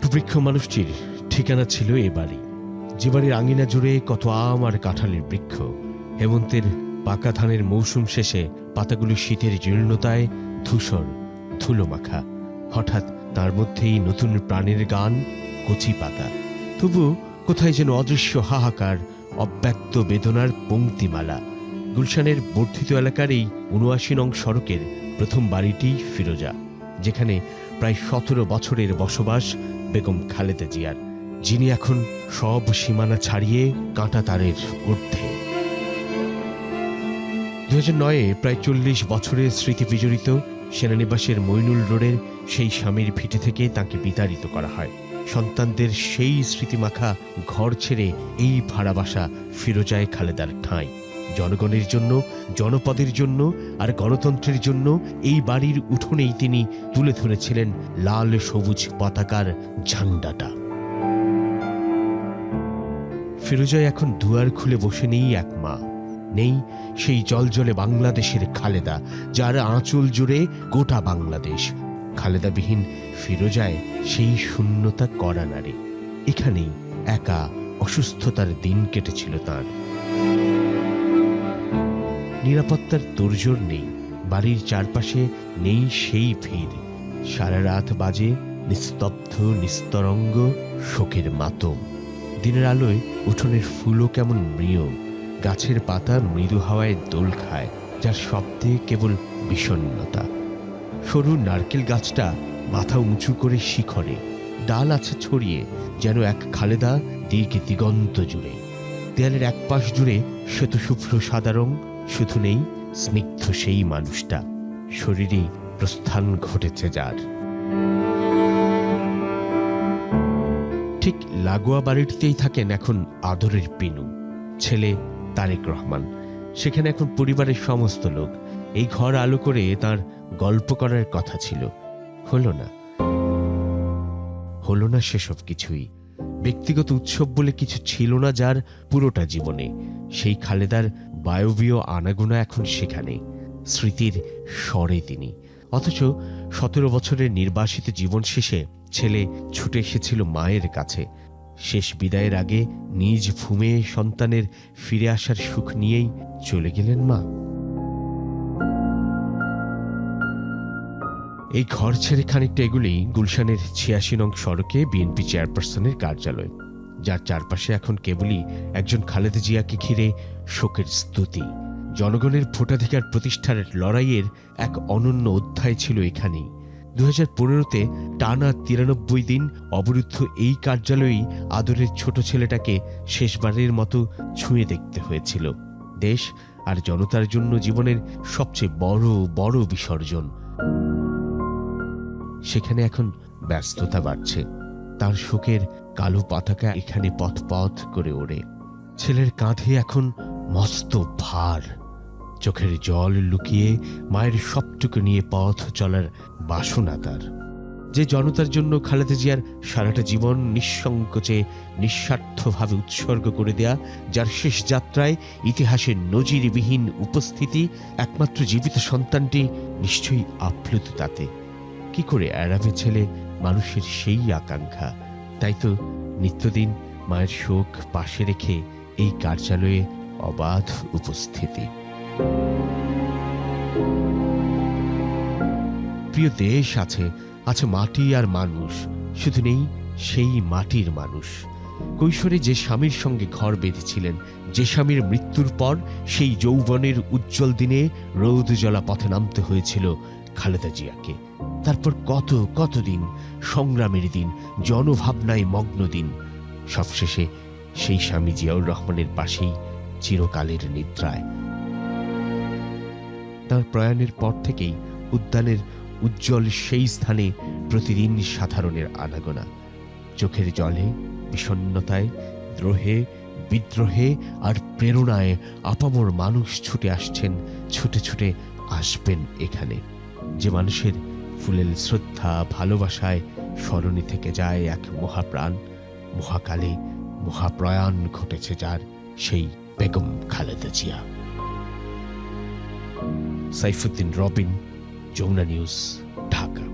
বটবৃক্ষ মানুষটির ঠিকানা ছিল এ বাড়ি, যে বাড়ির আঙিনা জুড়ে কত আম আর কাঁঠালের বৃক্ষ। হেমন্তের পাকা ধানের মৌসুম শেষে পাতাগুলো শীতের জীর্ণতায় ধূসর ধুলো মাখা। হঠাৎ তার মধ্যেই নতুন প্রাণের গান, কচি পাতা। তবু কোথায় যেন অদৃশ্য হাহাকার, অব্যক্ত বেদনার পংক্তিমালা। গুলশানের বর্ধিত এলাকার এই ৭৯ নং সড়কের প্রথম বাড়িটি ফিরোজা, যেখানে প্রায় ১৭ বছরের বসবাস বেগম খালেদা জিয়ার, যিনি এখন সব সীমানা ছাড়িয়ে কাঁটা তারের ঊর্ধ্বে। ২০০৯-এ প্রায় ৪০ বছরের স্মৃতি বিজড়িত সেনানিবাসের মইনুল রোডের সেই স্বামীর ভিটে থেকে তাঁকে বিতাড়িত করা হয়। সন্তানদের সেই স্মৃতিমাখা ঘর ছেড়ে এই ভাড়া বাসা ফিরোজায় খালেদার ঠাঁই। জনগণের জন্য, জনপদের জন্য আর গণতন্ত্রের জন্য এই বাড়ির উঠোনেই তিনি তুলে ধরেছিলেন লাল সবুজ পতাকার ঝান্ডাটা। ফিরোজায় এখন দুয়ার খুলে বসে নেই এক মা, নেই সেই জলজলে বাংলাদেশের খালেদা, যার আঁচল জুড়ে গোটা বাংলাদেশ। খালেদাবিহীন ফিরোজায় সেই শূন্যতা করা নারী। এখানেই একা অসুস্থতার দিন কেটেছিল তাঁর। নিরাপত্তার তোড়জোড় নেই, বাড়ির চারপাশে নেই সেই ভিড়। সারা রাত বাজে নিস্তব্ধ নিস্তরঙ্গ শোকের মাতম। দিনের আলোয় উঠোনের ফুলও কেমন মৃয়, গাছের পাতা মৃদু হাওয়ায় দোল খায়, যার শব্দে কেবল বিষণ্ণতা। সরু নারকেল গাছটা মাথা উঁচু করে শিখরে, ডাল আছে ছড়িয়ে যেন এক খালেদা দীর্ঘ দিগন্ত জুড়ে। দেয়ালের এক পাশ জুড়ে শ্বেত শুভ্র সাদা রং, শুধু নেই স্নিগ্ধ সেই মানুষটা। শরীরেই প্রস্থান ঘটেছে যার। ঠিক লাগোয়া বাড়িটিতেই থাকেন এখন আদরের পিনু, ছেলে তারেক রহমান। সেখানে এখন পরিবারের সমস্ত লোক। এই ঘর আলো করে তার গল্প করার কথা ছিল, হলো না সেসব কিছুই। ব্যক্তিগত উৎসব বলে কিছু ছিল না যার পুরোটা জীবনে। সেই খালেদার বায়বীয় আনাগোনা এখন সেখানে, স্মৃতির স্বরে তিনি। অথচ ১৭ বছরের নির্বাসিত জীবন শেষে ছেলে ছুটে এসেছিল মায়ের কাছে। শেষ বিদায়ের আগে নিজ ভূমে সন্তানের ফিরে আসার সুখ নিয়েই চলে গেলেন মা। এই ঘর ছেড়ে খানিকটা এগুলি গুলশানের ৮৬ নং সড়কে বিএনপি চেয়ারপারসনের কার্যালয়, যার চারপাশে এখন কেবলই একজন খালেদা জিয়াকে ঘিরে শোকের স্তুতি। জনগণের ভোটাধিকার প্রতিষ্ঠার লড়াইয়ের এক অনন্য অধ্যায় ছিল এখানেই। ২০১৫-তে টানা ৯৩ দিন অবরুদ্ধ এই কার্যালয়েই আদরের ছোট ছেলেটাকে শেষবারের মতো ছুঁয়ে দেখতে হয়েছিল। দেশ আর জনতার জন্য জীবনের সবচেয়ে বড় বড় বিসর্জন। সেখানে এখন ব্যস্ততা বাড়ছে, তার শোকের কালো পতাকা এখানে পথ পথ করে ওড়ে। ছেলের কাঁধে এখন মস্ত ভার, চোখের জল লুকিয়ে মায়ের সবটুকু নিয়ে পথ চলার বাসনা তার। যে জনতার জন্য খালেদা জিয়ার সারাটা জীবন নিঃসংকোচে নিঃস্বার্থভাবে উৎসর্গ করে দেয়া, যার শেষ যাত্রায় ইতিহাসের নজিরবিহীন উপস্থিতি, একমাত্র জীবিত সন্তানটি নিশ্চয়ই আপ্লুত তাতে। কি করে এড়াবে ছেলে মানুষের সেই আকাঙ্ক্ষা? তাই তো নিত্যদিন মায়ের শোক পাশে রেখে এই কার্যালয়ে অবাধ উপস্থিতি। প্রিয় দেশ আছে, আছে মাটি আর মানুষ, শুধু নেই সেই মাটির মানুষ। কৈশোরে যে স্বামীর সঙ্গে ঘর বেঁধেছিলেন, যে স্বামীর মৃত্যুর পর সেই যৌবনের উজ্জ্বল দিনে রোদ জ্বলা পথে নামতে হয়েছিল খালেদা জিয়াকে। তারপর কত কত দিন, সংগ্রামের দিন, জনভাবনায় মগ্ন দিন। সবশেষে সেই স্বামী জিয়াউর রহমানের পাশেই চিরকালের নিদ্রায়। তার প্রয়াণের পর থেকেই উদ্যানের উজ্জ্বল সেই স্থানে প্রতিদিন সাধারণের আনাগোনা। চোখের জলে, বিষণ্ণতায়, দ্রোহে, বিদ্রোহে আর প্রেরণায় আপামর মানুষ ছুটে আসছেন, ছুটে ছুটে আসবেন এখানে। যে মানুষের ফুলেল শ্রদ্ধা, ভালোবাসায় স্মরণে থেকে যায় এক মহাপ্রাণ, মহাকালে মহাপ্রয়াণ ঘটেছে যার, সেই বেগম খালেদা জিয়া। সাইফুদ্দিন রবিন, যমুনা নিউজ, ঢাকা।